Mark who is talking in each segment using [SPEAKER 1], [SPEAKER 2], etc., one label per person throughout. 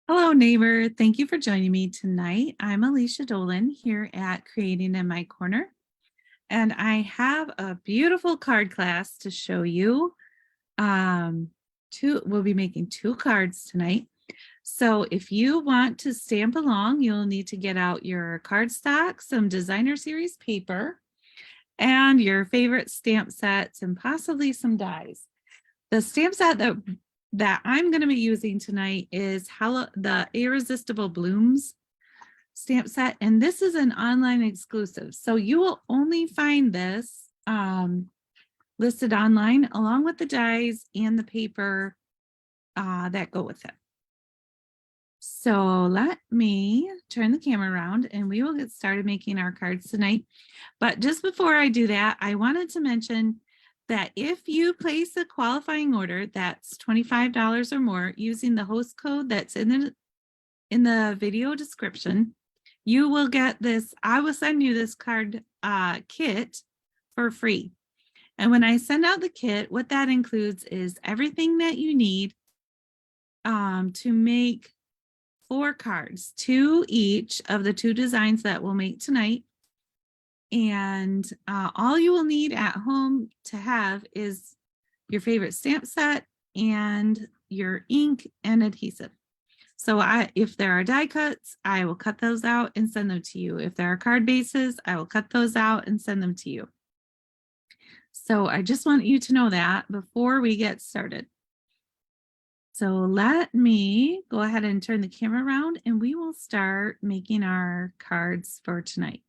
[SPEAKER 1] Hello, neighbor. Thank you for joining me tonight. I'm Alicia Dolan here at Creating in My Corner, and I have a beautiful card class to show you. We'll be making 2 cards tonight. So if you want to stamp along, you'll need to get out your cardstock, some designer series paper, and your favorite stamp sets, and possibly some dies. The stamp set that I'm going to be using tonight is the Irresistible Blooms stamp set, and this is an online exclusive. So you will only find this listed online along with the dies and the paper that go with it. So let me turn the camera around and we will get started making our cards tonight. But just before I do that, I wanted to mention that if you place a qualifying order that's $25 or more using the host code that's in the video description, you will get this. I will send you this card kit for free. And when I send out the kit, what that includes is everything that you need to make 4 cards, 2 each of the 2 designs that we'll make tonight. And all you will need at home to have is your favorite stamp set and your ink and adhesive. So if there are die cuts, I will cut those out and send them to you. If there are card bases, I will cut those out and send them to you. So I just want you to know that before we get started. So let me go ahead and turn the camera around and we will start making our cards for tonight.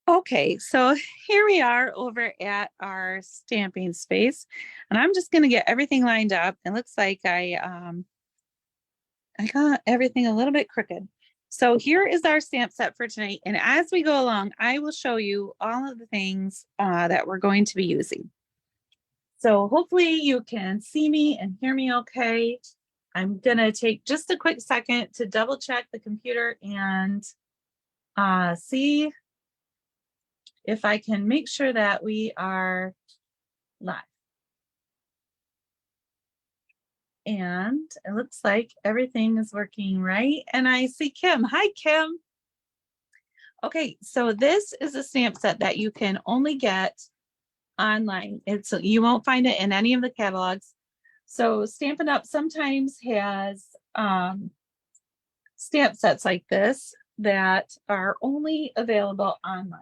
[SPEAKER 1] Okay, so here we are over at our stamping space, and I'm just going to get everything lined up. It looks like I got everything a little bit crooked. So here is our stamp set for tonight, and as we go along, I will show you all of the things that we're going to be using. So hopefully you can see me and hear me okay. I'm going to take just a quick second to double check the computer and see if I can make sure that we are live. And it looks like everything is working right. And I see Kim. Hi, Kim. Okay, so this is a stamp set that you can only get online. You won't find it in any of the catalogs. So Stampin' Up! Sometimes has stamp sets like this that are only available online.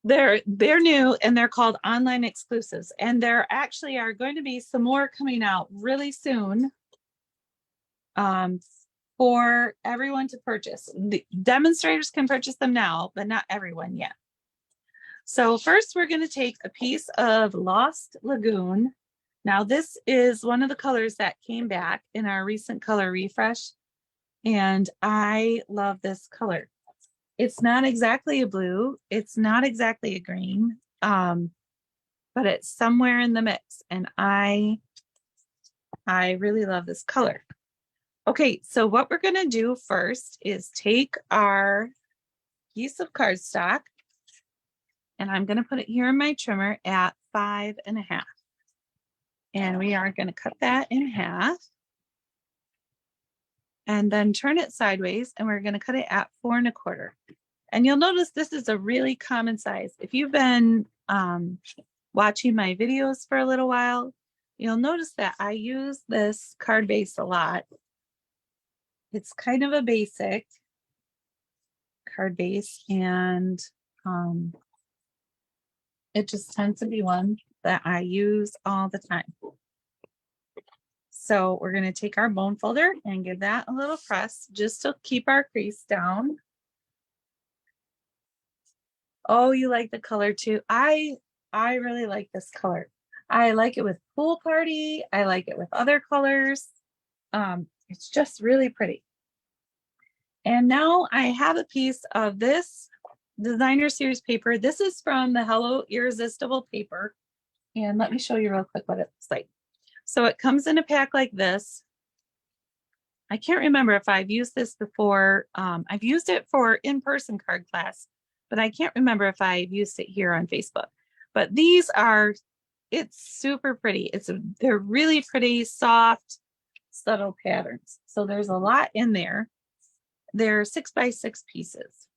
[SPEAKER 1] They're new and they're called online exclusives, and there actually are going to be some more coming out really soon for everyone to purchase. The demonstrators can purchase them now, but not everyone yet. So first we're going to take a piece of Lost Lagoon. Now this is one of the colors that came back in our recent color refresh, and I love this color. It's not exactly a blue, it's not exactly a green, but it's somewhere in the mix, and I really love this color. Okay, so what we're gonna do first is take our piece of cardstock, and I'm gonna put it here in my trimmer at 5.5. And we are gonna cut that in half and then turn it sideways, and we're gonna cut it at 4.25. And you'll notice this is a really common size. If you've been watching my videos for a little while, you'll notice that I use this card base a lot. It's kind of a basic card base, and it just tends to be one that I use all the time. So we're going to take our bone folder and give that a little press just to keep our crease down. Oh, you like the color too. I really like this color. I like it with pool party. I like it with other colors. It's just really pretty. And now I have a piece of this designer series paper. This is from the Hello Irresistible paper. And let me show you real quick what it looks like. So it comes in a pack like this. I can't remember if I've used this before. I've used it for in-person card class, but I can't remember if I've used it here on Facebook. But these are, it's super pretty. They're really pretty, soft, subtle patterns. So there's a lot in there. They're 6x6 pieces.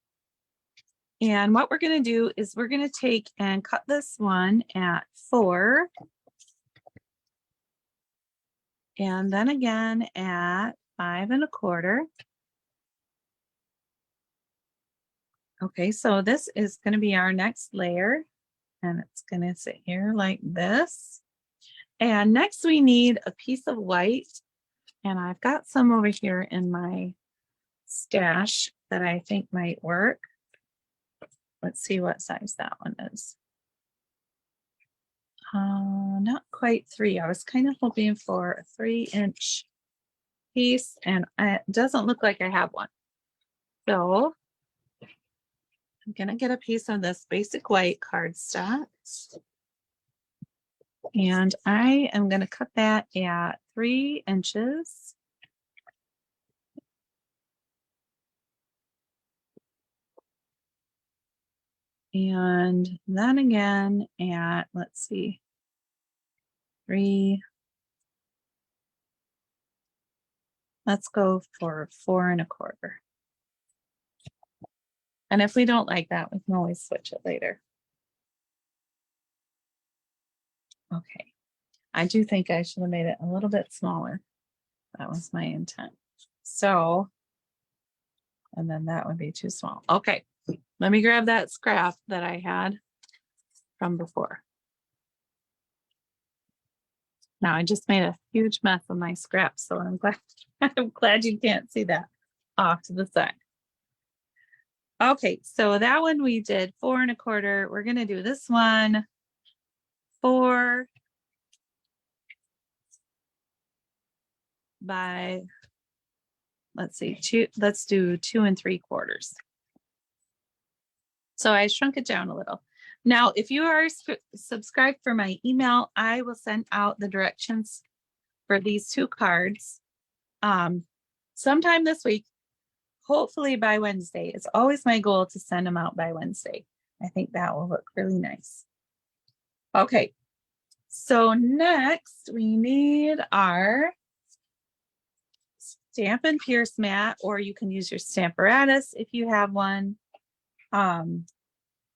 [SPEAKER 1] And what we're going to do is we're going to take and cut this one at 4. And then again at 5 1/4. Okay, so this is going to be our next layer. And it's going to sit here like this. And next we need a piece of white. And I've got some over here in my stash that I think might work. Let's see what size that one is. Not quite 3. I was kind of hoping for a 3-inch piece, and it doesn't look like I have one. So I'm gonna get a piece of this basic white cardstock, and I am gonna cut that at 3 inches. And then again at, let's see, 3. Let's go for 4 1/4. And if we don't like that, we can always switch it later. Okay. I do think I should have made it a little bit smaller. That was my intent. So, and then that would be too small. Okay. Let me grab that scrap that I had from before. Now I just made a huge mess of my scraps, so I'm glad you can't see that off to the side. Okay, so that one we did 4 1/4. We're gonna do this one 4 by, let's see, 2. Let's do 2 3/4. So I shrunk it down a little. Now, if you are subscribed for my email, I will send out the directions for these 2 cards sometime this week, hopefully by Wednesday. It's always my goal to send them out by Wednesday. I think that will look really nice. Okay, so next we need our Stampin' Pierce mat, or you can use your Stamparatus if you have one.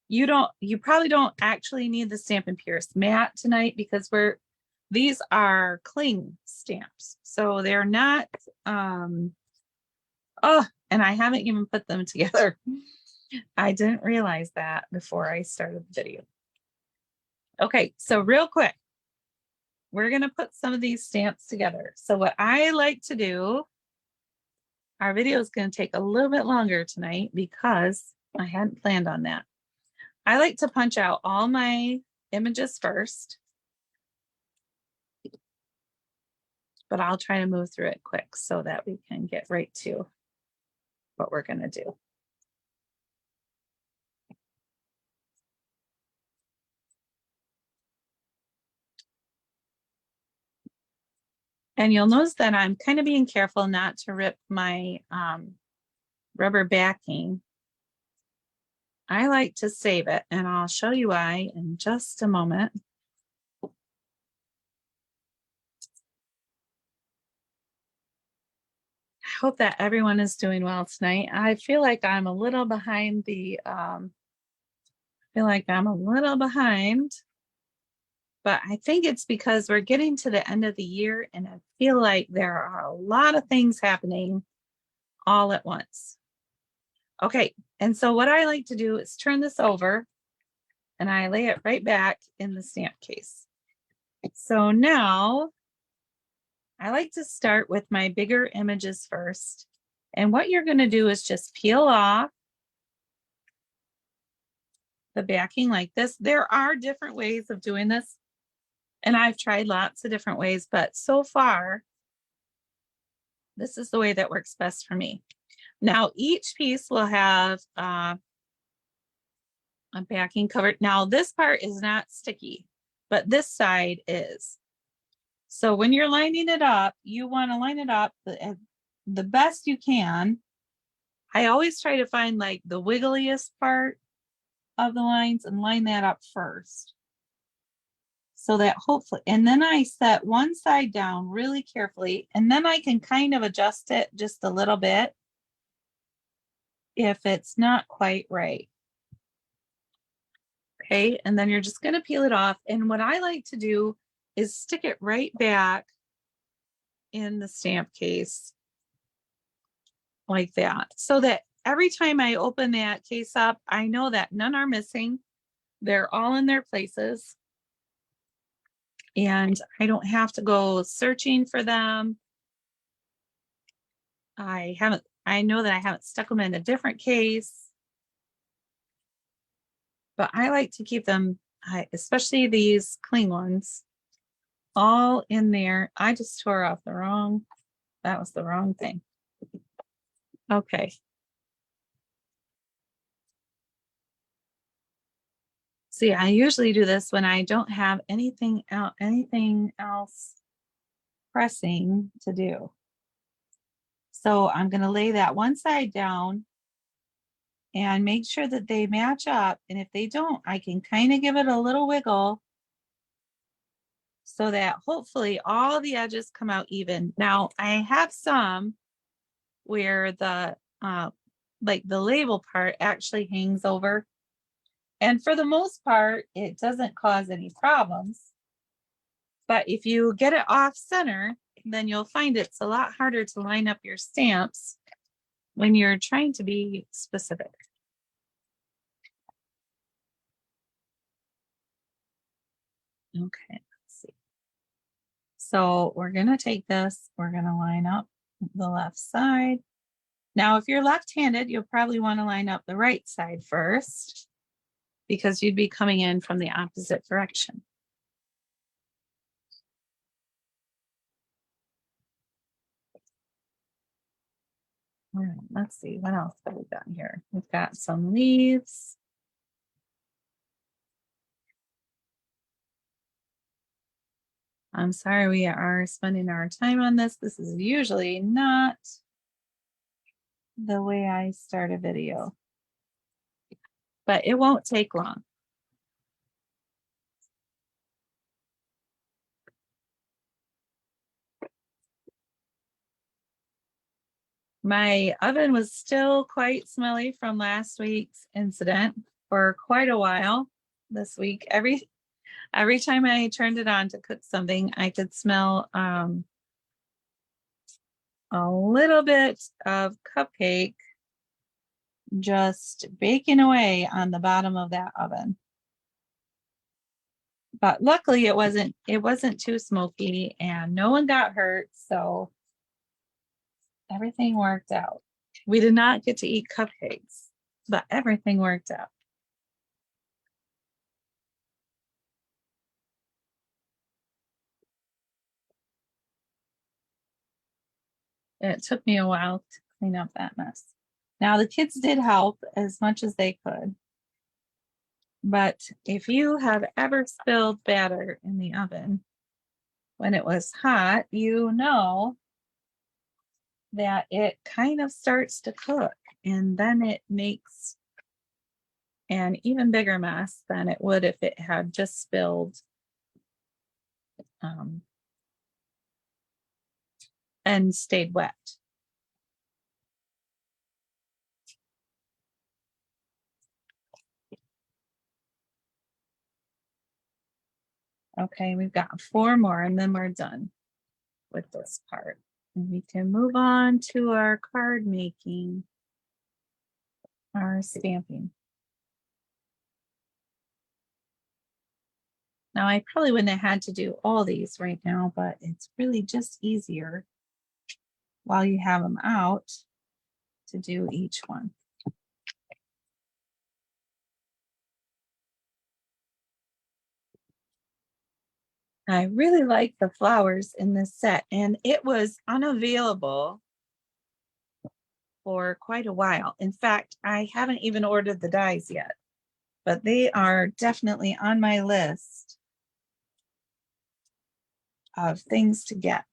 [SPEAKER 1] You probably don't actually need the Stampin' Pierce mat tonight because these are cling stamps. So they're not, and I haven't even put them together. I didn't realize that before I started the video. Okay, so real quick, we're gonna put some of these stamps together. So what I like to do, our video is gonna take a little bit longer tonight because I hadn't planned on that. I like to punch out all my images first, but I'll try to move through it quick so that we can get right to what we're going to do. And you'll notice that I'm kind of being careful not to rip my rubber backing. I like to save it, and I'll show you why in just a moment. I hope that everyone is doing well tonight. I feel like I'm a little behind but I think it's because we're getting to the end of the year, and I feel like there are a lot of things happening all at once. Okay, and so what I like to do is turn this over, and I lay it right back in the stamp case. So now I like to start with my bigger images first. And what you're going to do is just peel off the backing like this. There are different ways of doing this, and I've tried lots of different ways, but so far, this is the way that works best for me. Now each piece will have a backing cover. Now this part is not sticky, but this side is. So when you're lining it up, you want to line it up the best you can. I always try to find like the wiggliest part of the lines and line that up first. So that hopefully, and then I set one side down really carefully, and then I can kind of adjust it just a little bit if it's not quite right. Okay, and then you're just going to peel it off. And what I like to do is stick it right back in the stamp case like that, so that every time I open that case up, I know that none are missing. They're all in their places. And I don't have to go searching for them. I know that I haven't stuck them in a different case. But I like to keep them, especially these clean ones, all in there. I just tore off that was the wrong thing. Okay. See, I usually do this when I don't have anything else pressing to do. So I'm going to lay that one side down and make sure that they match up. And if they don't, I can kind of give it a little wiggle so that hopefully all the edges come out even. Now I have some where the like the label part actually hangs over. And for the most part, it doesn't cause any problems. But if you get it off center, then you'll find it's a lot harder to line up your stamps when you're trying to be specific. Okay, let's see. So we're going to take this, we're going to line up the left side. Now, if you're left-handed, you'll probably want to line up the right side first, because you'd be coming in from the opposite direction. All right, let's see, what else have we got here? We've got some leaves. I'm sorry we are spending our time on this. This is usually not the way I start a video, but it won't take long. My oven was still quite smelly from last week's incident for quite a while this week. Every time I turned it on to cook something, I could smell a little bit of cupcake just baking away on the bottom of that oven. But luckily it wasn't too smoky and no one got hurt, so everything worked out. We did not get to eat cupcakes, but everything worked out. It took me a while to clean up that mess. Now the kids did help as much as they could. But if you have ever spilled batter in the oven when it was hot, you know that it kind of starts to cook, and then it makes an even bigger mess than it would if it had just spilled and stayed wet. Okay, we've got 4 more and then we're done with this part. And we can move on to our card making, our stamping. Now I probably wouldn't have had to do all these right now, but it's really just easier while you have them out to do each one. I really like the flowers in this set, and it was unavailable for quite a while. In fact, I haven't even ordered the dies yet, but they are definitely on my list of things to get.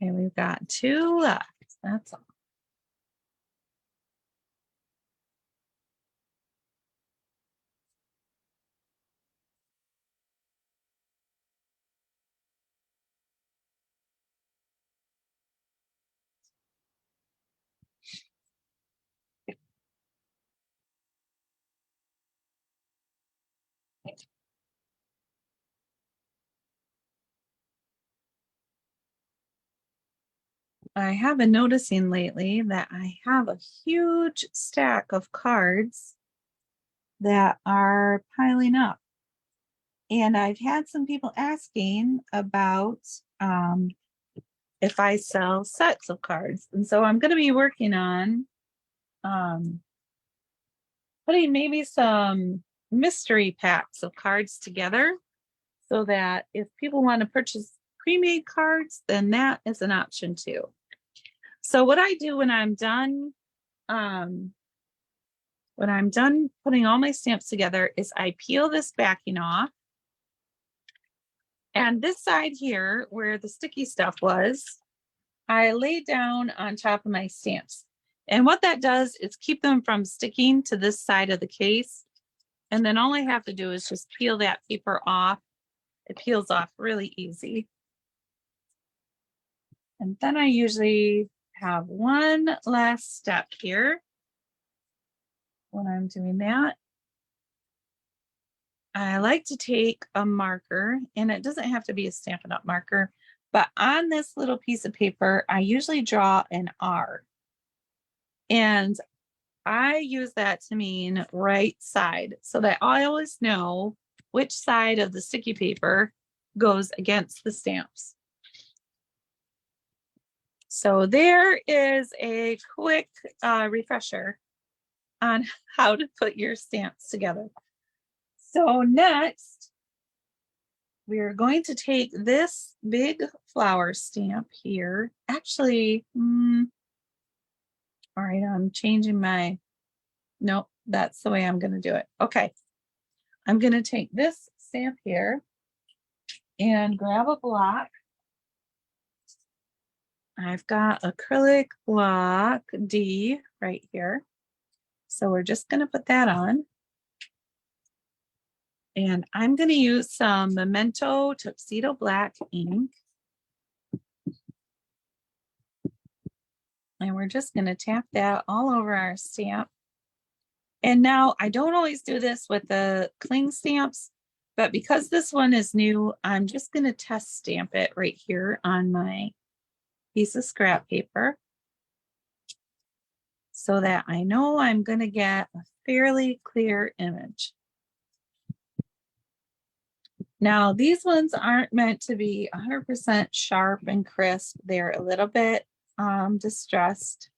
[SPEAKER 1] And we've got 2 left. That's all. I have been noticing lately that I have a huge stack of cards that are piling up. And I've had some people asking about if I sell sets of cards. And so I'm going to be working on putting maybe some mystery packs of cards together so that if people want to purchase pre-made cards, then that is an option too. So what I do when I'm done putting all my stamps together is I peel this backing off. And this side here, where the sticky stuff was, I lay down on top of my stamps. And what that does is keep them from sticking to this side of the case. And then all I have to do is just peel that paper off. It peels off really easy. And then I usually have one last step here when I'm doing that. I like to take a marker, and it doesn't have to be a Stampin' Up marker, but on this little piece of paper, I usually draw an R. And I use that to mean right side so that I always know which side of the sticky paper goes against the stamps. So there is a quick refresher on how to put your stamps together. So next, we're going to take this big flower stamp here. Actually, all right, I'm changing my, nope, that's the way I'm going to do it. Okay, I'm going to take this stamp here and grab a block. I've got acrylic block D right here. So we're just going to put that on. And I'm going to use some Memento Tuxedo Black ink. And we're just going to tap that all over our stamp. And now I don't always do this with the cling stamps, but because this one is new, I'm just going to test stamp it right here on my piece of scrap paper so that I know I'm going to get a fairly clear image. Now, these ones aren't meant to be 100% sharp and crisp. They're a little bit distressed.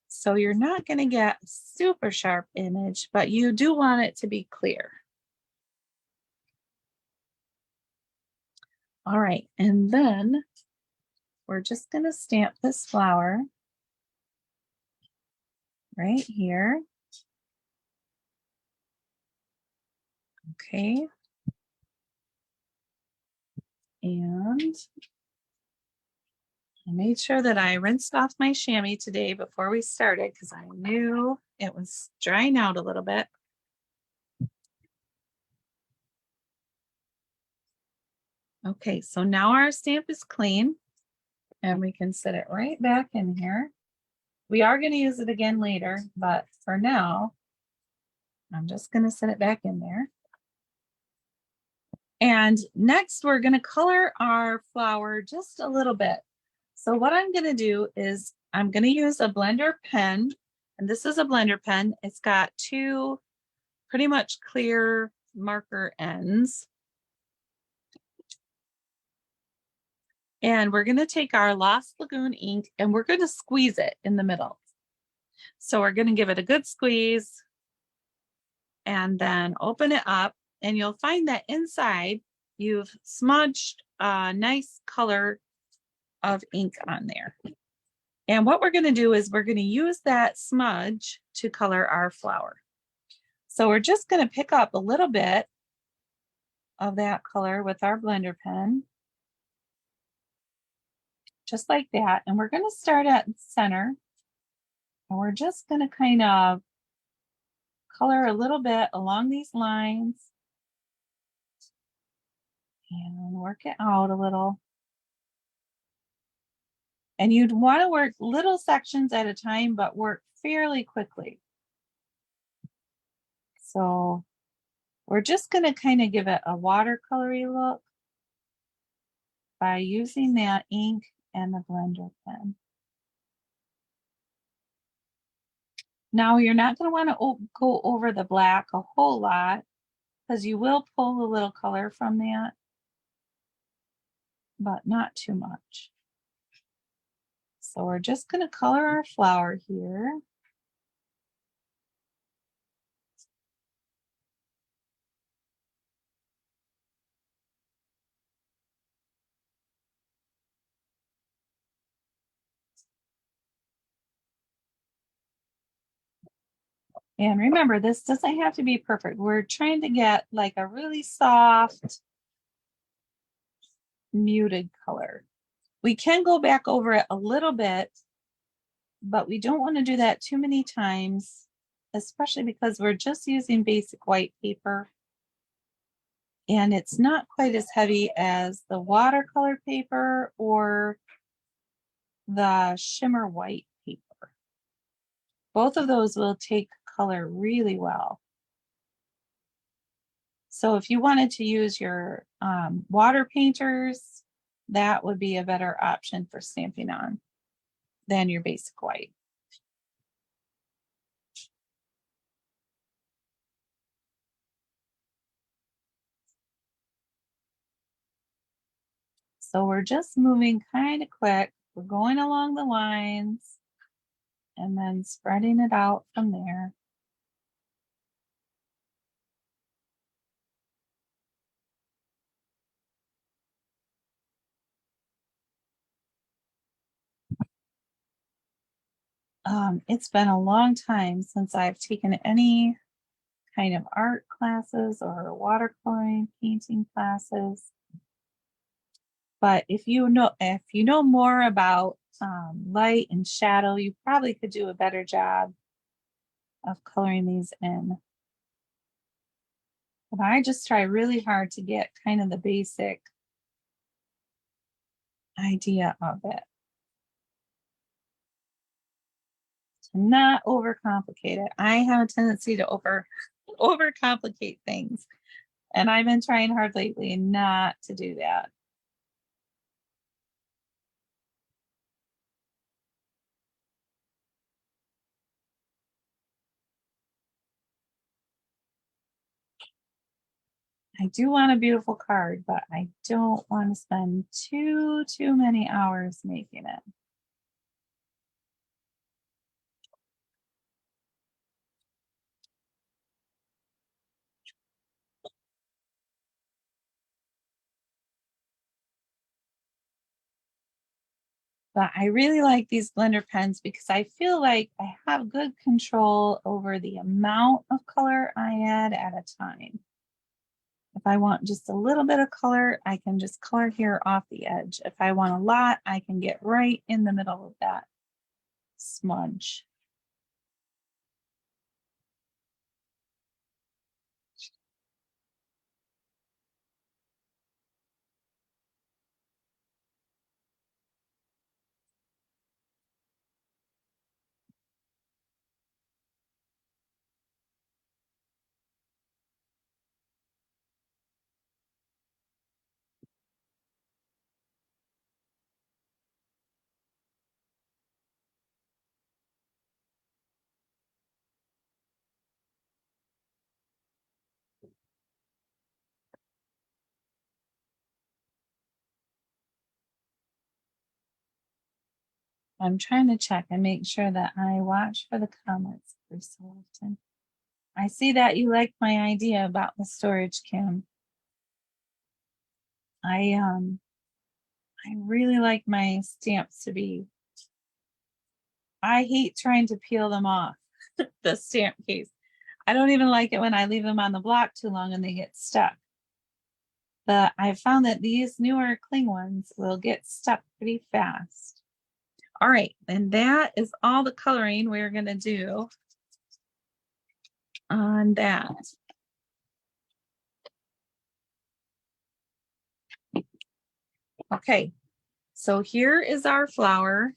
[SPEAKER 1] So you're not going to get a super sharp image, but you do want it to be clear. All right, and then we're just going to stamp this flower right here. Okay. And I made sure that I rinsed off my chamois today before we started because I knew it was drying out a little bit. Okay, so now our stamp is clean and we can set it right back in here. We are going to use it again later, but for now, I'm just going to set it back in there. And next, we're going to color our flower just a little bit. So what I'm going to do is I'm going to use a blender pen, and this is a blender pen. It's got 2 pretty much clear marker ends. And we're going to take our Lost Lagoon ink and we're going to squeeze it in the middle. So we're going to give it a good squeeze and then open it up, and you'll find that inside you've smudged a nice color of ink on there. And what we're going to do is we're going to use that smudge to color our flower. So we're just going to pick up a little bit of that color with our blender pen, just like that. And we're going to start at the center, and we're just going to kind of color a little bit along these lines and work it out a little. And you'd want to work little sections at a time, but work fairly quickly. So we're just going to kind of give it a watercolory look by using that ink and the blender pen. Now you're not going to want to go over the black a whole lot because you will pull a little color from that, but not too much. So we're just going to color our flower here. And remember, this doesn't have to be perfect. We're trying to get like a really soft, muted color. We can go back over it a little bit, but we don't want to do that too many times, especially because we're just using basic white paper. And it's not quite as heavy as the watercolor paper or the shimmer white paper. Both of those will take color really well. So if you wanted to use your water painters, that would be a better option for stamping on than your basic white. So we're just moving kind of quick. We're going along the lines and then spreading it out from there. It's been a long time since I've taken any kind of art classes or watercoloring painting classes. But if you know more about light and shadow, you probably could do a better job of coloring these in. But I just try really hard to get kind of the basic idea of it. To not overcomplicate it. I have a tendency to overcomplicate things. And I've been trying hard lately not to do that. I do want a beautiful card, but I don't want to spend too many hours making it. But I really like these blender pens because I feel like I have good control over the amount of color I add at a time. If I want just a little bit of color, I can just color here off the edge. If I want a lot, I can get right in the middle of that smudge. I'm trying to check and make sure that I watch for the comments every so often. I see that you like my idea about the storage, Kim. I really like my stamps to be, I hate trying to peel them off the stamp case. I don't even like it when I leave them on the block too long and they get stuck. But I found that these newer cling ones will get stuck pretty fast. All right, and that is all the coloring we're gonna do on that. Okay, so here is our flower.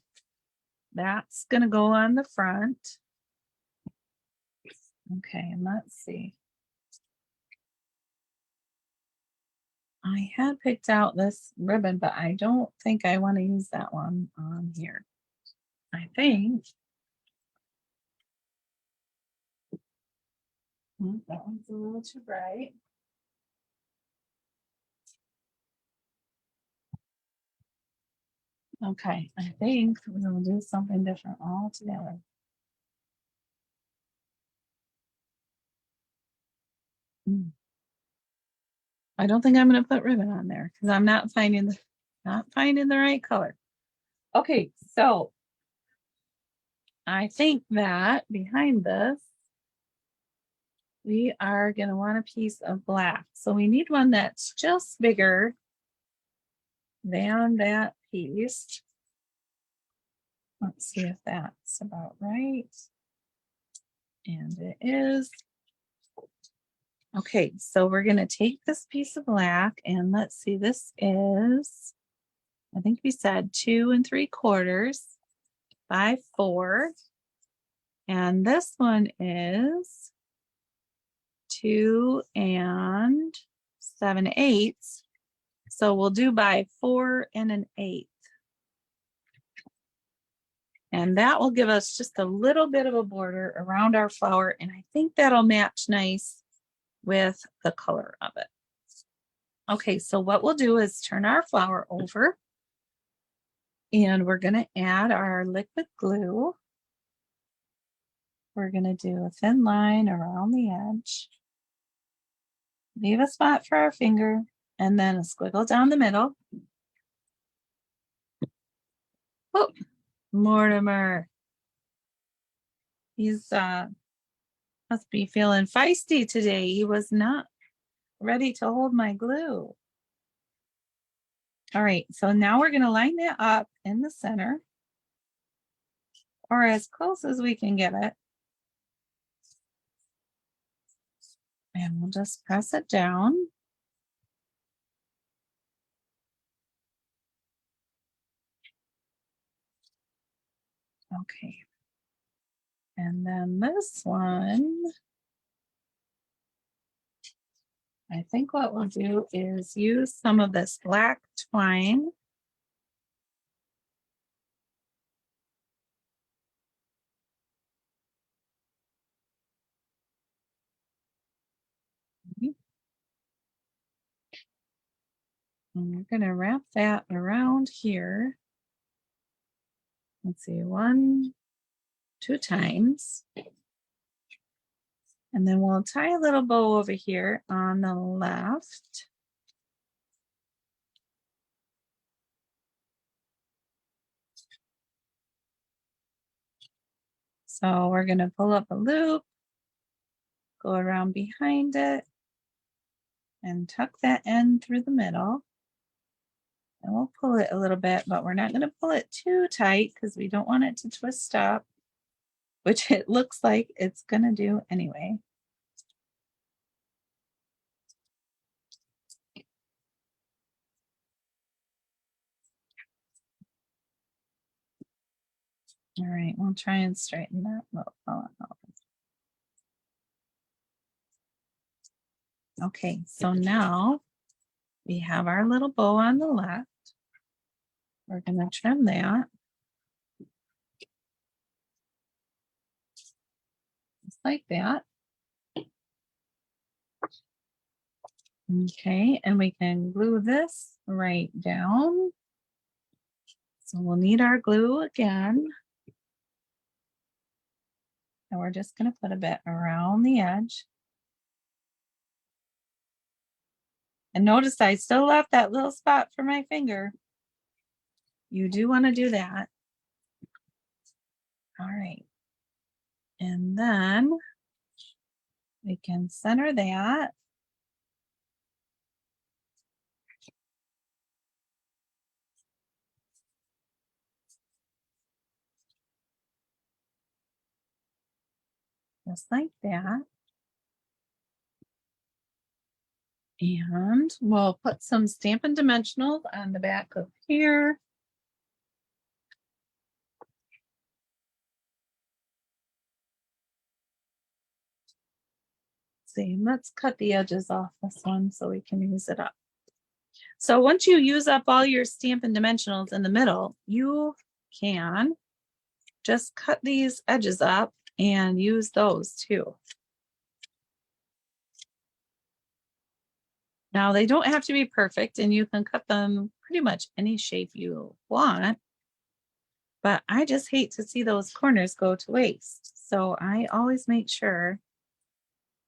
[SPEAKER 1] That's gonna go on the front. Okay, and let's see. I had picked out this ribbon, but I don't think I want to use that one on here. I think that one's a little too bright. Okay, I think we'll do something different altogether. I don't think I'm going to put ribbon on there because I'm not finding the right color. Okay, so I think that behind this we are going to want a piece of black. So we need one that's just bigger than that piece. Let's see if that's about right. And it is. Okay, so we're going to take this piece of black and let's see, this is, I think we said 2 3/4 by 4. And this one is 2 7/8. So we'll do by 4 1/8. And that will give us just a little bit of a border around our flower. And I think that'll match nice with the color of it. Okay, so what we'll do is turn our flower over and we're going to add our liquid glue. We're going to do a thin line around the edge. Leave a spot for our finger and then a squiggle down the middle. Oh, Mortimer. He's must be feeling feisty today. He was not ready to hold my glue. All right, so now we're going to line that up in the center or as close as we can get it. And we'll just press it down. Okay. And then this one, I think what we'll do is use some of this black twine. And we're going to wrap that around here. Let's see, 1, 2 times. And then we'll tie a little bow over here on the left. So we're going to pull up a loop, go around behind it, and tuck that end through the middle. And we'll pull it a little bit, but we're not going to pull it too tight because we don't want it to twist up, which it looks like it's going to do anyway. All right, we'll try and straighten that little out. Okay, so now we have our little bow on the left. We're going to trim that. Just like that. Okay, and we can glue this right down. So we'll need our glue again. And we're just going to put a bit around the edge. And notice I still left that little spot for my finger. You do want to do that. All right. And then we can center that. Just like that. And we'll put some Stampin' Dimensionals on the back of here. See, let's cut the edges off this one so we can use it up. So once you use up all your Stampin' Dimensionals in the middle, you can just cut these edges up and use those too. Now they don't have to be perfect and you can cut them pretty much any shape you want, but I just hate to see those corners go to waste. So I always make sure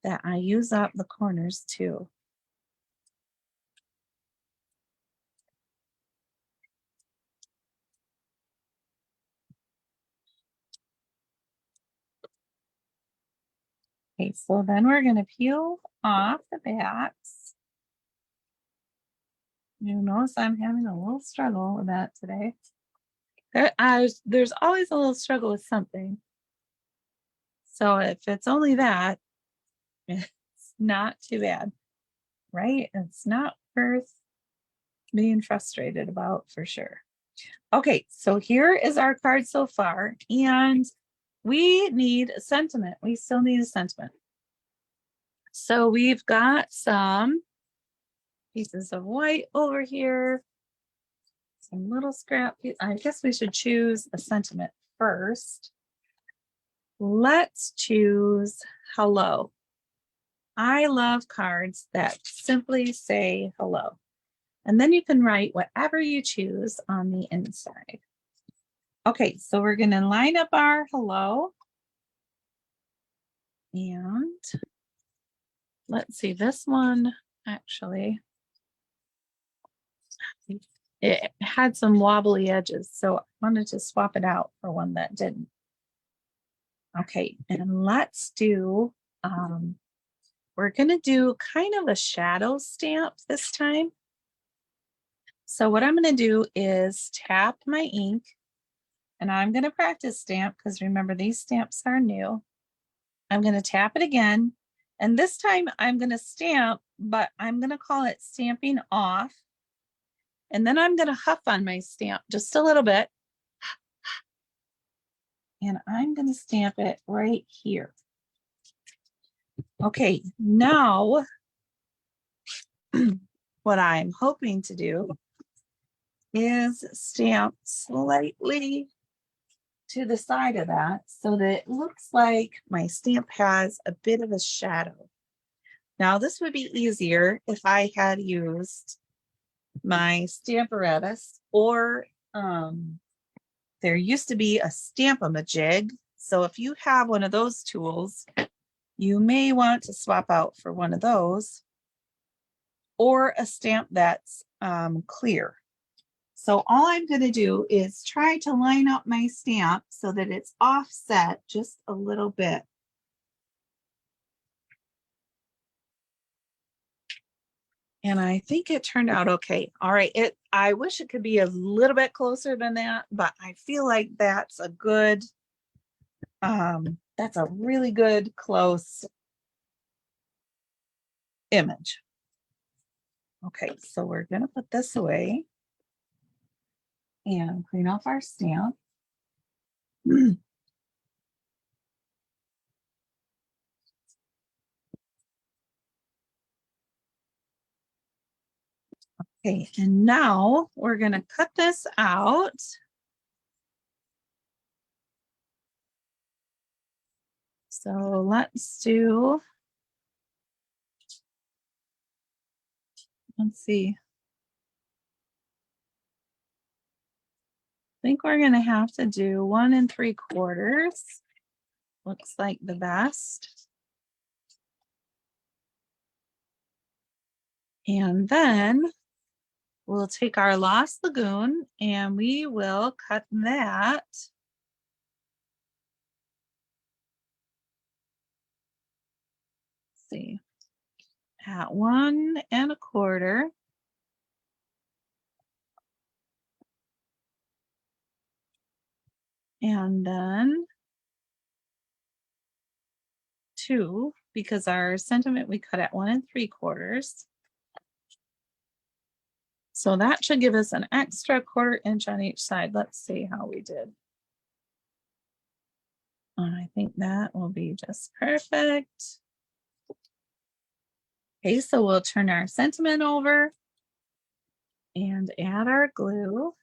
[SPEAKER 1] that I use up the corners too. Okay, so then we're going to peel off the backs. You notice I'm having a little struggle with that today. There's always a little struggle with something. So if it's only that, it's not too bad, right? It's not worth being frustrated about for sure. Okay, so here is our card so far, and we need a sentiment. We still need a sentiment. So we've got some pieces of white over here, some little scrap. I guess we should choose a sentiment first. Let's choose hello. I love cards that simply say hello. And then you can write whatever you choose on the inside. Okay, so we're going to line up our hello. And let's see, this one actually, it had some wobbly edges, so I wanted to swap it out for one that didn't. Okay, and let's do, we're going to do kind of a shadow stamp this time. So what I'm going to do is tap my ink, and I'm going to practice stamp because remember these stamps are new. I'm going to tap it again, and this time I'm going to stamp, but I'm going to call it stamping off. And then I'm going to huff on my stamp just a little bit. And I'm going to stamp it right here. Okay, now what I'm hoping to do is stamp slightly to the side of that so that it looks like my stamp has a bit of a shadow. Now this would be easier if I had used my Stamparatus, or there used to be a Stamp-A-Majig. So if you have one of those tools, you may want to swap out for one of those, or a stamp that's clear. So all I'm going to do is try to line up my stamp so that it's offset just a little bit. And I think it turned out okay. All right, I wish it could be a little bit closer than that, but I feel like that's a good, that's a really good close image. Okay, so we're gonna put this away and clean off our stamp. Okay, and now we're gonna cut this out. So let's see. I think we're gonna have to do 1 3/4. Looks like the best. And then we'll take our Lost Lagoon and we will cut that. Let's see, at 1¼ and then 2, because our sentiment we cut at 1¾ So that should give us an extra 1/4 inch on each side. Let's see how we did. I think that will be just perfect. Okay, so we'll turn our sentiment over and add our glue.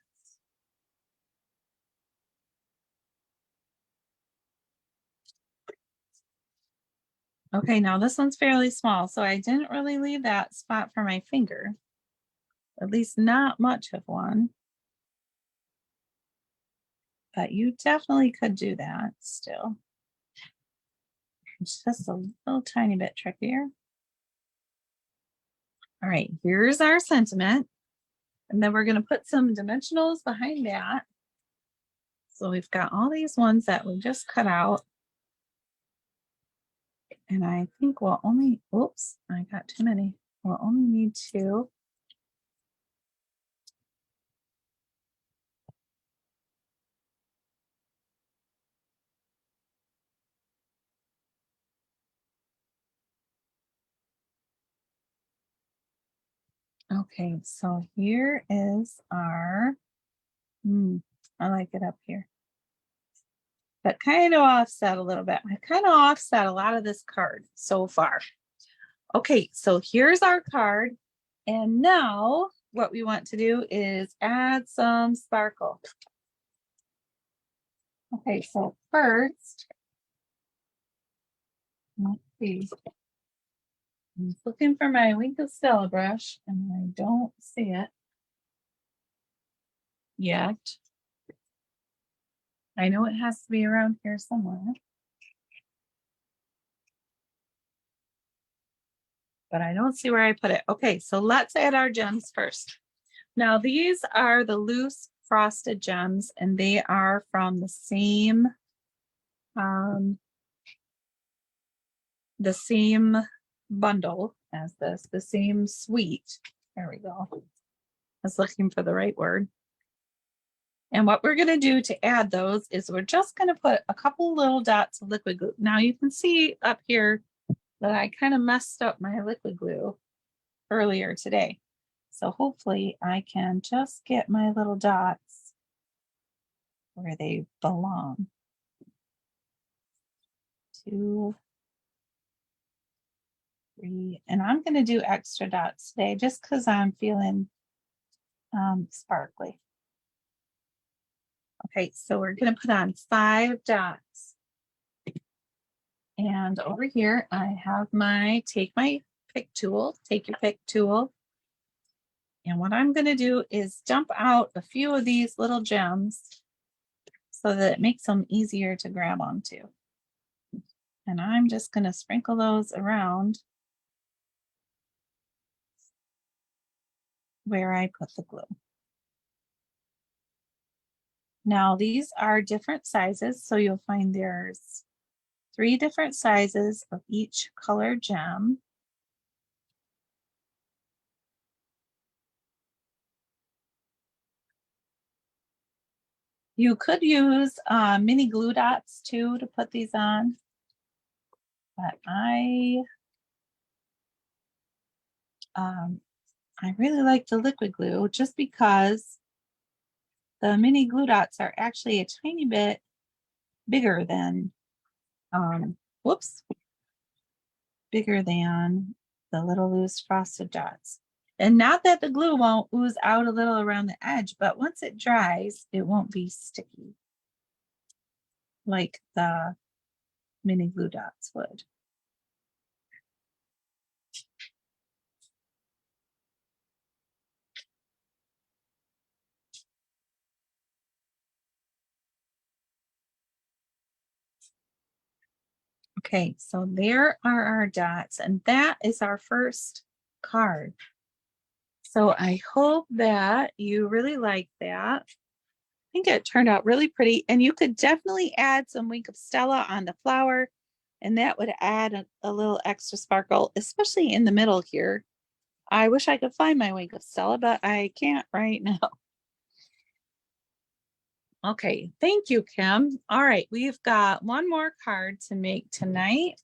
[SPEAKER 1] Okay, now this one's fairly small, so I didn't really leave that spot for my finger. At least not much of one. But you definitely could do that still. It's just a little tiny bit trickier. All right, here's our sentiment. And then we're going to put some dimensionals behind that. So we've got all these ones that we just cut out. And I think we'll only, oops, I got too many. We'll only need 2. Okay, so here is our, I like it up here. But kind of offset a little bit. I kind of offset a lot of this card so far. Okay, so here's our card. And now what we want to do is add some sparkle. Okay, so first, let's see. I'm looking for my Wink of Stella brush and I don't see it yet. I know it has to be around here somewhere. But I don't see where I put it. Okay, so let's add our gems first. Now these are the loose frosted gems and they are from the same bundle as this, the same suite. There we go. I was looking for the right word. And what we're going to do to add those is we're just going to put a couple little dots of liquid glue. Now you can see up here that I kind of messed up my liquid glue earlier today. So hopefully I can just get my little dots where they belong. 2, 3, and I'm going to do extra dots today just because I'm feeling sparkly. Okay, so we're going to put on 5 dots. And over here, I have my take your pick tool. And what I'm going to do is dump out a few of these little gems so that it makes them easier to grab onto. And I'm just going to sprinkle those around where I put the glue. Now these are different sizes, so you'll find there's 3 different sizes of each color gem. You could use mini glue dots too to put these on, but I really like the liquid glue just because the mini glue dots are actually a tiny bit bigger than, bigger than the little loose frosted dots. And not that the glue won't ooze out a little around the edge, but once it dries, it won't be sticky like the mini glue dots would. Okay, so there are our dots, and that is our first card. So I hope that you really like that. I think it turned out really pretty, and you could definitely add some Wink of Stella on the flower, and that would add a little extra sparkle, especially in the middle here. I wish I could find my Wink of Stella, but I can't right now. Okay, thank you, Kim. All right, we've got one more card to make tonight.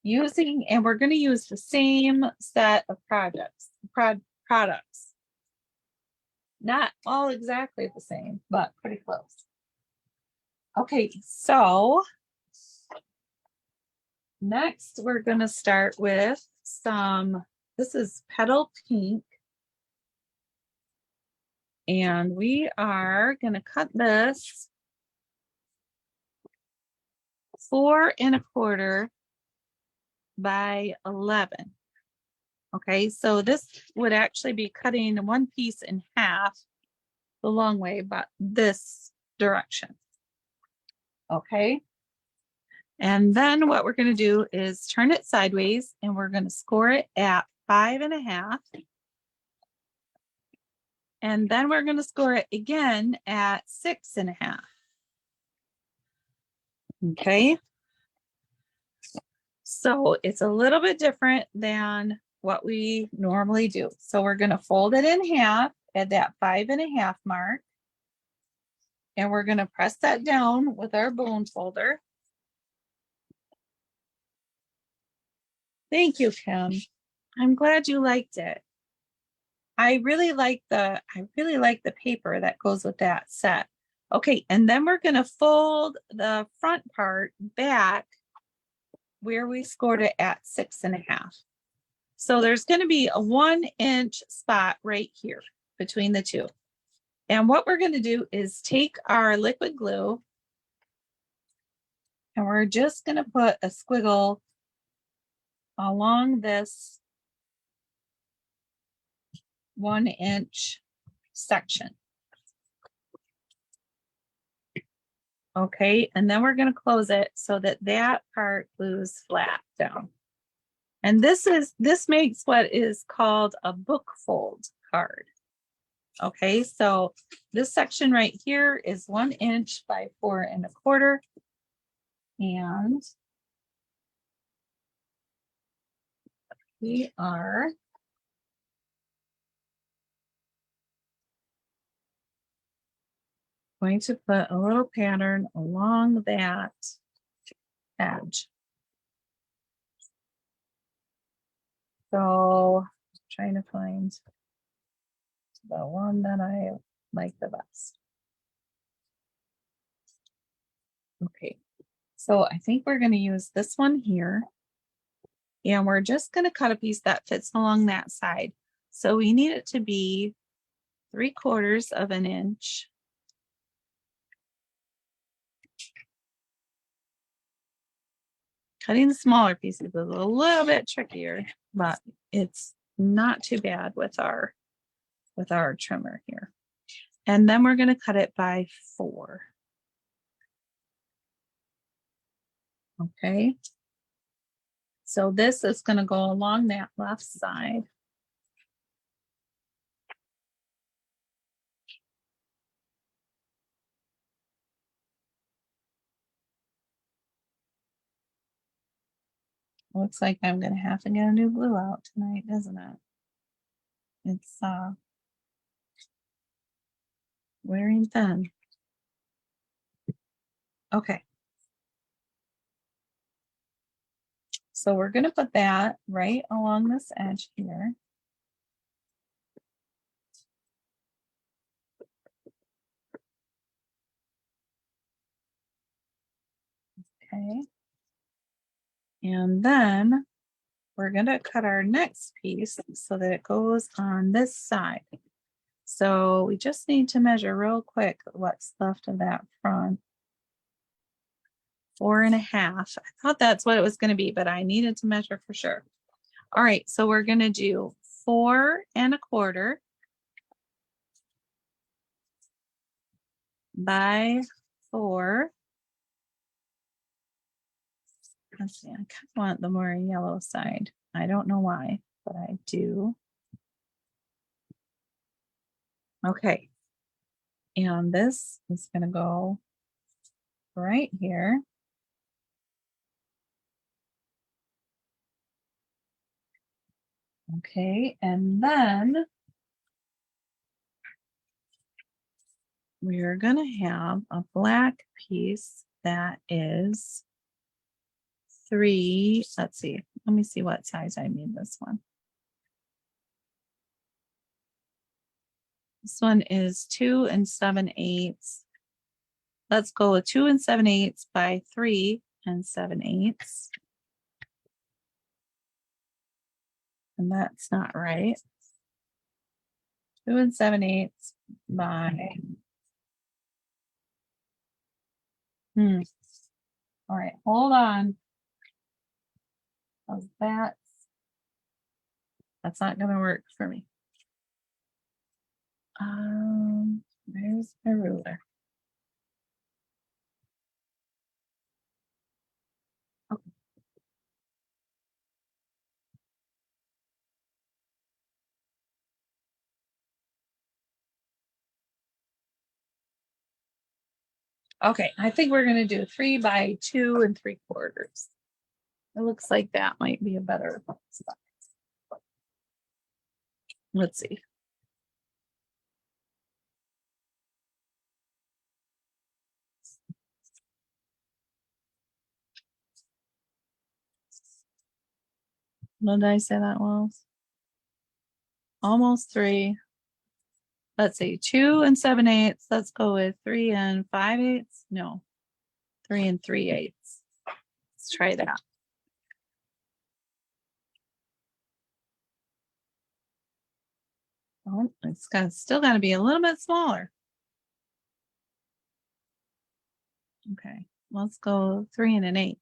[SPEAKER 1] And we're going to use the same set of products. Not all exactly the same, but pretty close. Okay, so next we're going to start with this is Petal Pink. And we are going to cut this 4 1/4 by 11. Okay, so this would actually be cutting one piece in half the long way, but this direction. Okay, and then what we're going to do is turn it sideways, and we're going to score it at 5 1/2. And then we're going to score it again at 6 1/2. Okay, so it's a little bit different than what we normally do. So we're going to fold it in half at that 5 1/2 mark. And we're going to press that down with our bone folder. Thank you, Kim. I'm glad you liked it. I really like the paper that goes with that set. Okay, and then we're going to fold the front part back where we scored it at 6 1/2. So there's going to be a 1-inch spot right here between the two. And what we're going to do is take our liquid glue, and we're just going to put a squiggle along this 1-inch section. Okay, and then we're going to close it so that that part glues flat down. And this makes what is called a book fold card. Okay, so this section right here is 1 inch by 4 1/4. And we are going to put a little pattern along that edge. So I'm trying to find the one that I like the best. Okay, so I think we're going to use this one here. And we're just going to cut a piece that fits along that side. So we need it to be 3/4 of an inch. Cutting the smaller pieces is a little bit trickier, but it's not too bad with our trimmer here. And then we're going to cut it by 4. Okay. So this is going to go along that left side. Looks like I'm going to have to get a new glue out tonight, doesn't it? It's wearing thin. Okay. So we're going to put that right along this edge here. Okay. And then we're going to cut our next piece so that it goes on this side. So we just need to measure real quick what's left of that front. 4 1/2. I thought that's what it was going to be, but I needed to measure for sure. All right, so we're going to do 4 1/4 by 4. Let's see, I kind of want the more yellow side. I don't know why. but I do. Okay. And this is going to go right here. Okay, and then we're going to have a black piece that is 3. Let's see. Let me see what size I made this one. This one is 2 7/8. Let's go with 2 7/8 by 3 7/8. And that's not right. 2 7/8 by. All right, hold on. That's not going to work for me. There's my ruler. Okay. Okay, I think we're going to do 3 by 2 3/4. It looks like that might be a better spot. Let's see. What did I say that was? Almost 3. Let's see, 2 7/8. Let's go with 3 5/8. No, 3 3/8. Let's try that. Oh, it's still got to be a little bit smaller. Okay, let's go 3 1/8.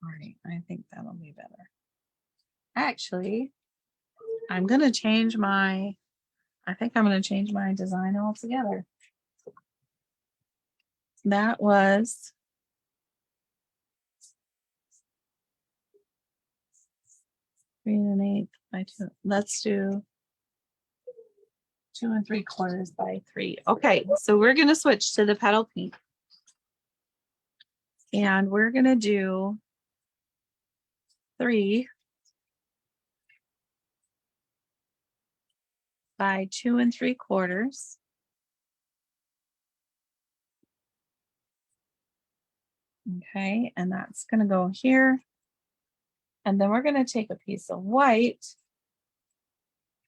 [SPEAKER 1] All right, I think that'll be better. Actually, I think I'm going to change my design altogether. That was 3 1/8 by 2. Let's do 2 3/4 by 3. Okay, so we're going to switch to the petal pink. And we're going to do 3 by 2 3/4. Okay, and that's going to go here. And then we're going to take a piece of white,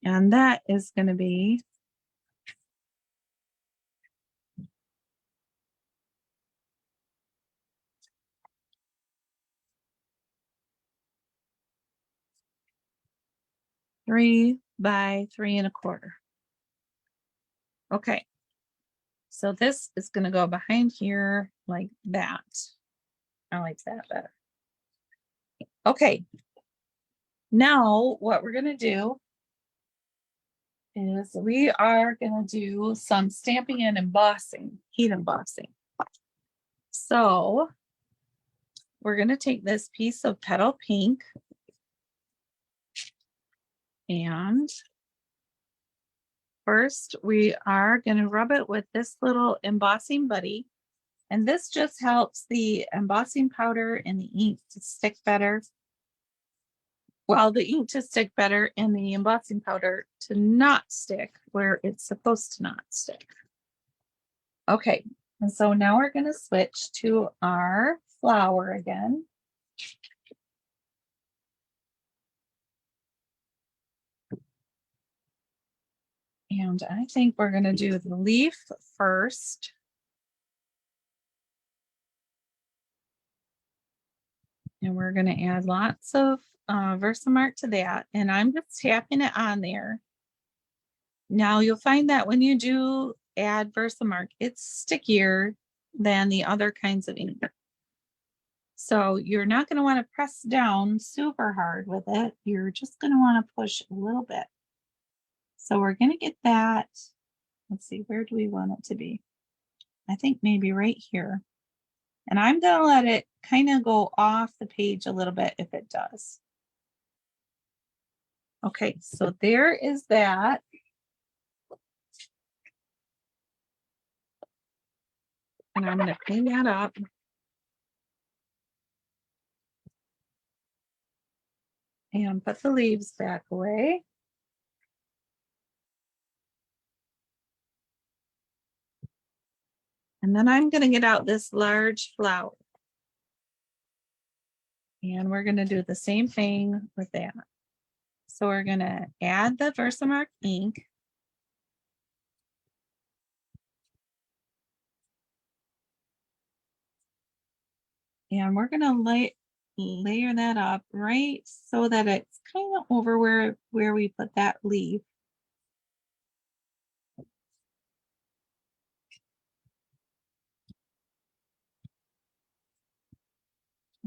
[SPEAKER 1] and that is going to be 3 by 3 1/4. Okay, so this is going to go behind here like that. I like that better. Okay, now what we're going to do is we are going to do some stamping and embossing, heat embossing. So we're going to take this piece of petal pink and first we are going to rub it with this little embossing buddy. And this just helps the embossing powder and the ink to stick better. Well, the ink to stick better and the embossing powder to not stick where it's supposed to not stick. Okay, and so now we're going to switch to our flower again. And I think we're going to do the leaf first. And we're going to add lots of Versamark to that. And I'm just tapping it on there. Now you'll find that when you do add Versamark, it's stickier than the other kinds of ink. So you're not going to want to press down super hard with it. You're just going to want to push a little bit. So we're going to get that. Let's see, where do we want it to be? I think maybe right here. And I'm going to let it kind of go off the page a little bit if it does. Okay, so there is that. And I'm going to clean that up. And put the leaves back away. And then I'm going to get out this large flower. And we're going to do the same thing with that. So we're going to add the Versamark ink. And we're going to layer that up right so that it's kind of over where we put that leaf.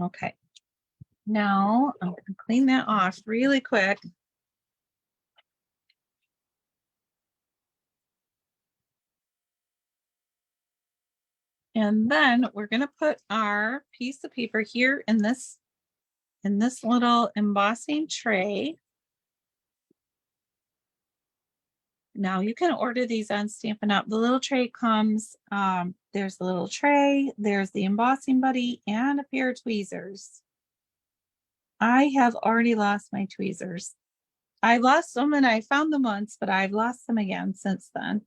[SPEAKER 1] Okay. Now I'm going to clean that off really quick. And then we're going to put our piece of paper here in this little embossing tray. Now you can order these on Stampin' Up. The little tray comes, there's the little tray, there's the embossing buddy, and a pair of tweezers. I have already lost my tweezers. I lost them and I found them once, but I've lost them again since then.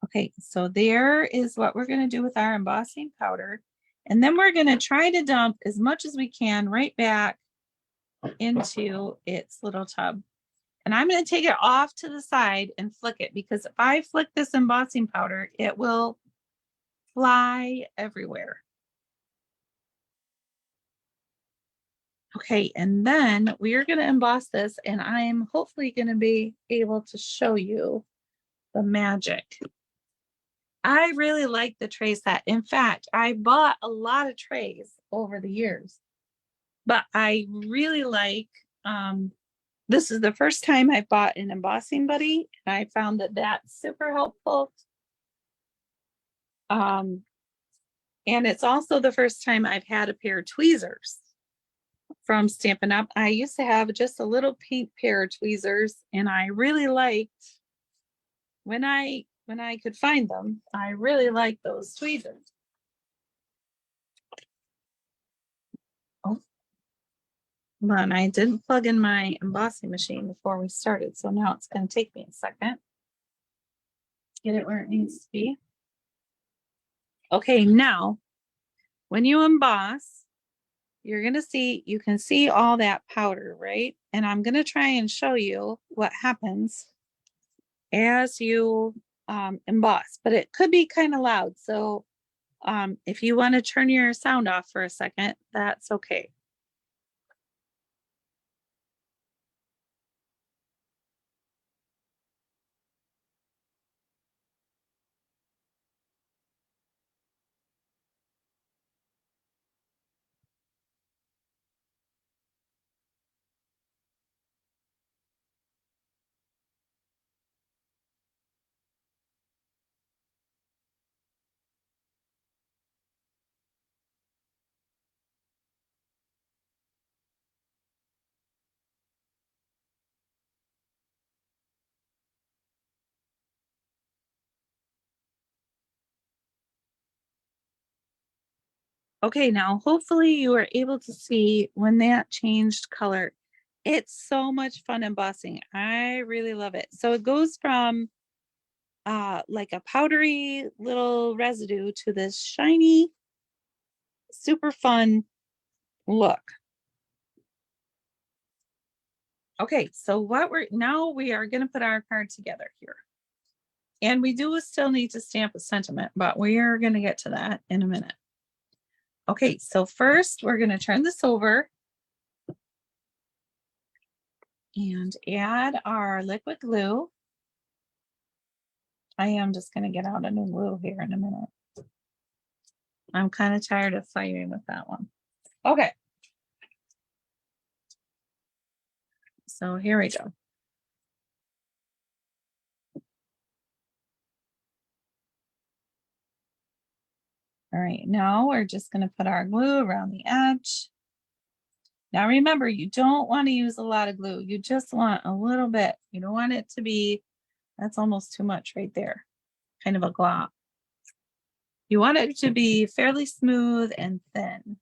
[SPEAKER 1] Okay, so there is what we're going to do with our embossing powder. And then we're going to try to dump as much as we can right back into its little tub. And I'm going to take it off to the side and flick it, because if I flick this embossing powder, it will fly everywhere. Okay, and then we are going to emboss this, and I'm hopefully going to be able to show you the magic. I really like the tray set. In fact, I bought a lot of trays over the years, but I really like, this is the first time I bought an embossing buddy, and I found that that's super helpful. And it's also the first time I've had a pair of tweezers from Stampin' Up. I used to have just a little pink pair of tweezers, and I really liked, when I could find them, I really liked those tweezers. Oh, but I didn't plug in my embossing machine before we started, so now it's going to take me a second to get it where it needs to be. Okay, now when you emboss, you're going to see, you can see all that powder, right? And I'm going to try and show you what happens as you emboss, but it could be kind of loud. So if you want to turn your sound off for a second, that's okay. Okay, now hopefully you are able to see when that changed color. It's so much fun embossing. I really love it. So it goes from like a powdery little residue to this shiny, super fun look. Okay, so we are going to put our card together here. And we do still need to stamp a sentiment, but we are going to get to that in a minute. Okay, so first we're going to turn this over and add our liquid glue. I am just going to get out a new glue here in a minute. I'm kind of tired of fighting with that one. Okay. So here we go. All right, now we're just going to put our glue around the edge. Now remember, you don't want to use a lot of glue. You just want a little bit. You don't want it to be, that's almost too much right there, kind of a glob. You want it to be fairly smooth and thin.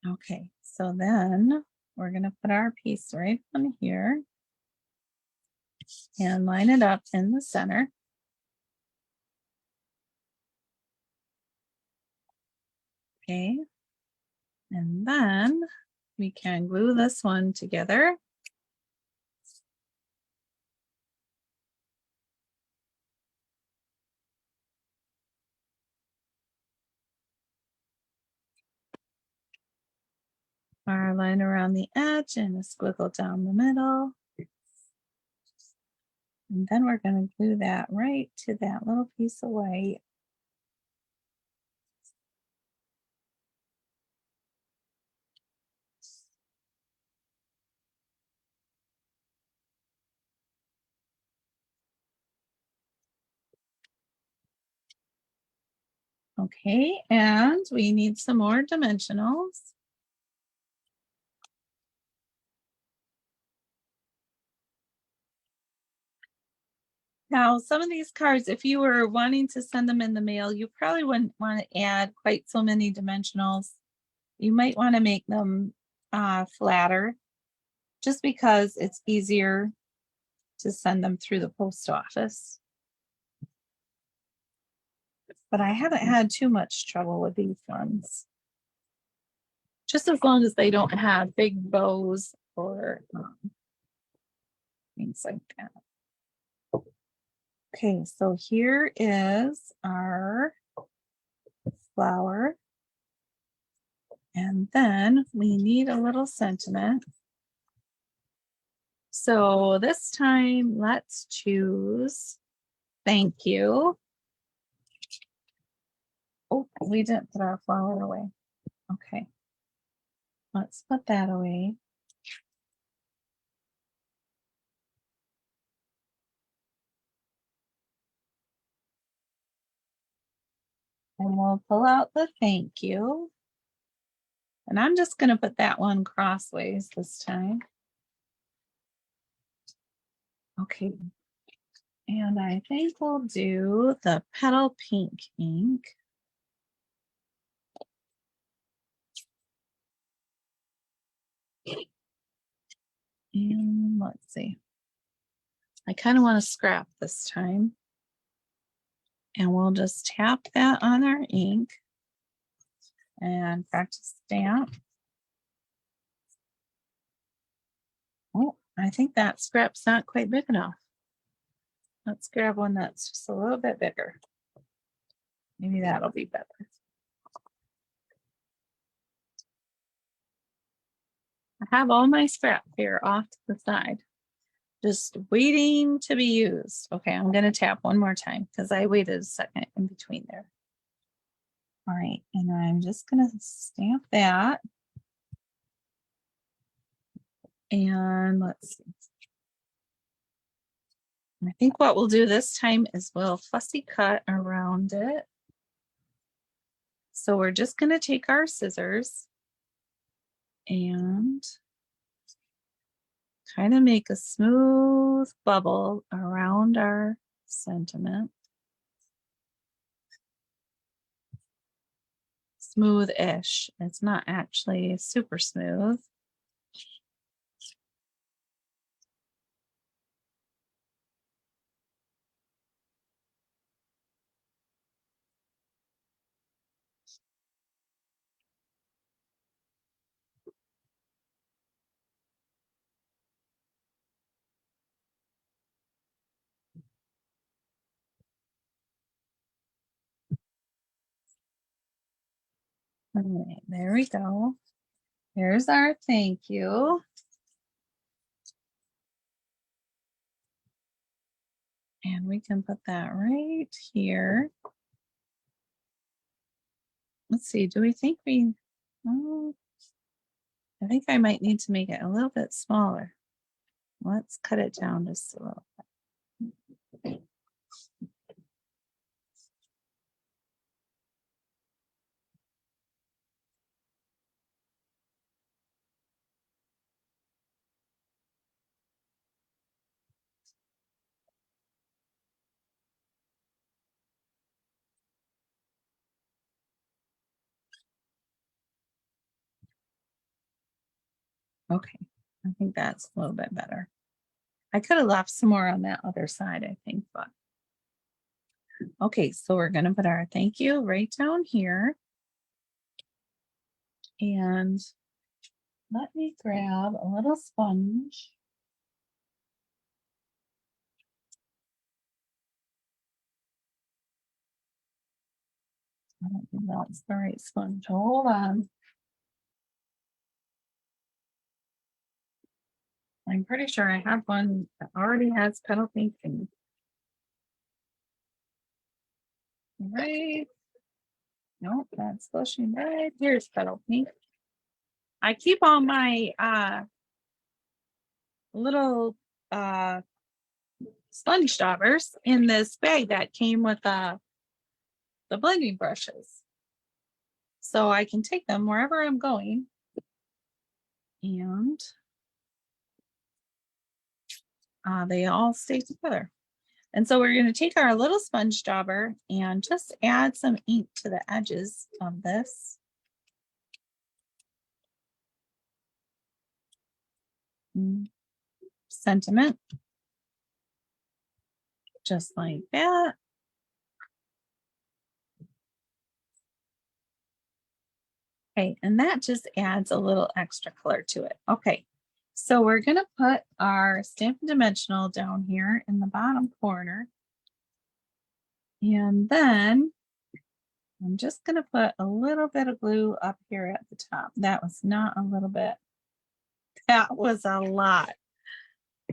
[SPEAKER 1] Okay, so then we're going to put our piece right on here and line it up in the center. Okay, and then we can glue this one together. Our line around the edge and a squiggle down the middle. And then we're going to glue that right to that little piece of white. Okay, and we need some more dimensionals. Now, some of these cards, if you were wanting to send them in the mail, you probably wouldn't want to add quite so many dimensionals. You might want to make them flatter, just because it's easier to send them through the post office. But I haven't had too much trouble with these ones. Just as long as they don't have big bows or things like that. Okay, so here is our flower. And then we need a little sentiment. So this time, let's choose thank you. Oh, we didn't put our flower away. Okay, let's put that away. And we'll pull out the thank you. And I'm just going to put that one crossways this time. Okay. And I think we'll do the petal pink ink. And let's see. I kind of want to scrap this time. And we'll just tap that on our ink and practice stamp. Oh, I think that scrap's not quite big enough. Let's grab one that's just a little bit bigger. Maybe that'll be better. I have all my scrap here off to the side, just waiting to be used. Okay, I'm going to tap one more time because I waited a second in between there. All right, and I'm just going to stamp that. And let's see. I think what we'll do this time is we'll fussy cut around it. So we're just going to take our scissors and kind of make a smooth bubble around our sentiment. Smooth-ish. It's not actually super smooth. All right, there we go. Here's our thank you. And we can put that right here. Let's see, do we think we, oh, I think I might need to make it a little bit smaller. Let's cut it down just a little bit. Okay, I think that's a little bit better. I could have left some more on that other side, I think, but okay, so we're gonna put our thank you right down here. And let me grab a little sponge. I don't think that's the right sponge. Hold on. I'm pretty sure I have one that already has petal pink and right. Nope, that's blushing red. Here's petal pink. I keep all my little uh sponge daubers in this bag that came with the blending brushes. So I can take them wherever I'm going. And they all stay together. And so we're going to take our little sponge dauber and just add some ink to the edges of this. Sentiment, just like that. Okay, and that just adds a little extra color to it. Okay, so we're going to put our Stampin' Dimensional down here in the bottom corner. And then I'm just going to put a little bit of glue up here at the top. That was not a little bit. That was a lot.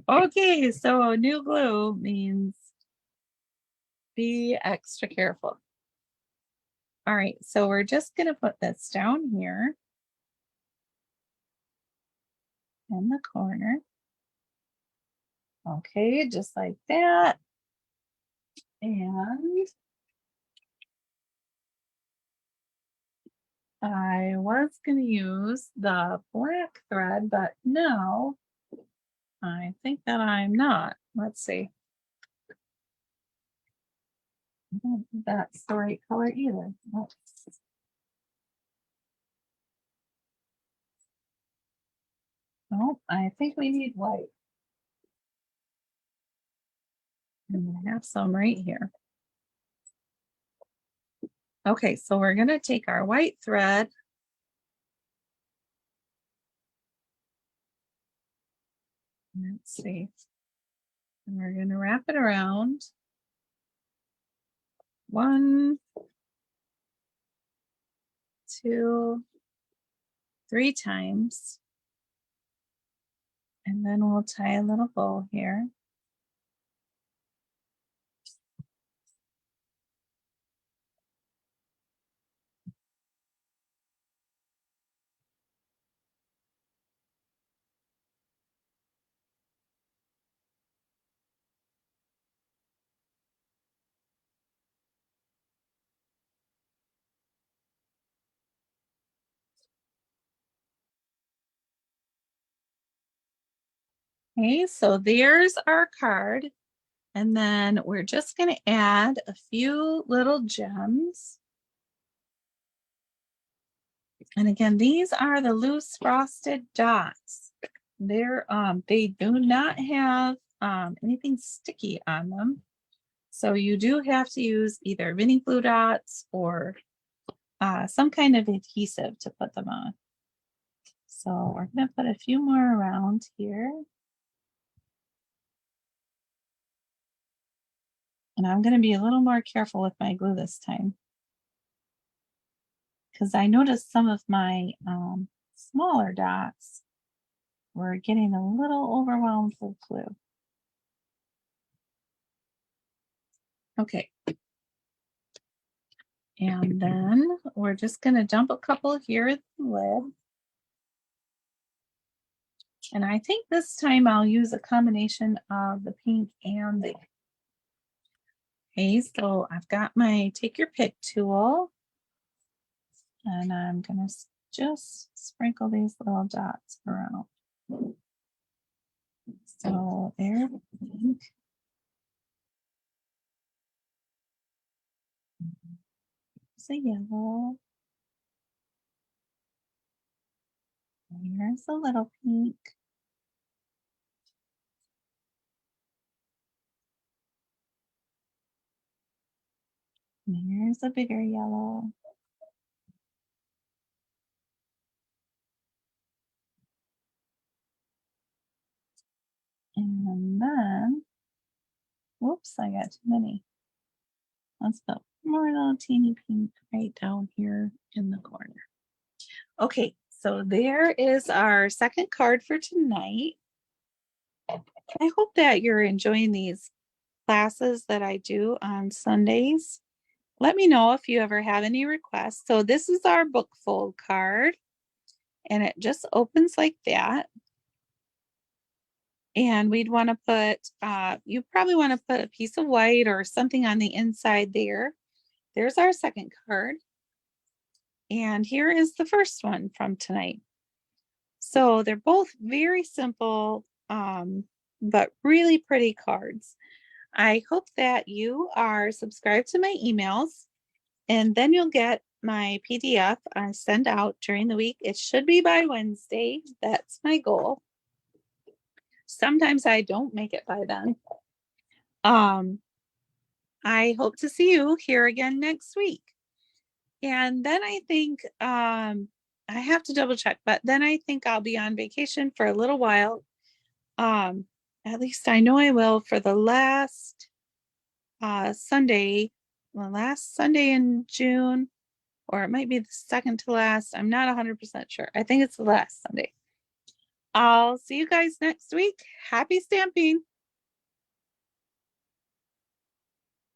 [SPEAKER 1] Okay, so new glue means be extra careful. All right, so we're just going to put this down here in the corner. Okay, just like that. And I was going to use the black thread, but no, I think that I'm not. Let's see. I don't think that's the right color either. No, I think we need white. I'm going to have some right here. Okay, so we're going to take our white thread. Let's see. And we're going to wrap it around 1, 2, 3 times. And then we'll tie a little bow here. Okay, so there's our card. And then we're just going to add a few little gems. And again, these are the loose frosted dots. They do not have anything sticky on them. So you do have to use either mini glue dots or some kind of adhesive to put them on. So we're going to put a few more around here. And I'm going to be a little more careful with my glue this time, because I noticed some of my smaller dots were getting a little overwhelmed with glue. Okay. And then we're just going to dump a couple here at the lid. And I think this time I'll use a combination of the pink and the. Okay, so I've got my take your pick tool. And I'm going to just sprinkle these little dots around. So there's the pink. There's the yellow. Here's a little pink. Here's a bigger yellow. And then, whoops, I got too many. Let's put more little teeny pink right down here in the corner. Okay, so there is our second card for tonight. I hope that you're enjoying these classes that I do on Sundays. Let me know if you ever have any requests. So this is our book fold card, and it just opens like that. And we'd want to put, you probably want to put a piece of white or something on the inside there. There's our second card. And here is the first one from tonight. So they're both very simple, but really pretty cards. I hope that you are subscribed to my emails, and then you'll get my PDF I send out during the week. It should be by Wednesday. That's my goal. Sometimes I don't make it by then. I hope to see you here again next week. And then I think I have to double check, but then I think I'll be on vacation for a little while. At least I know I will for the last Sunday, the last Sunday in June, or it might be the second to last. I'm not 100% sure. I think it's the last Sunday. I'll see you guys next week. Happy stamping.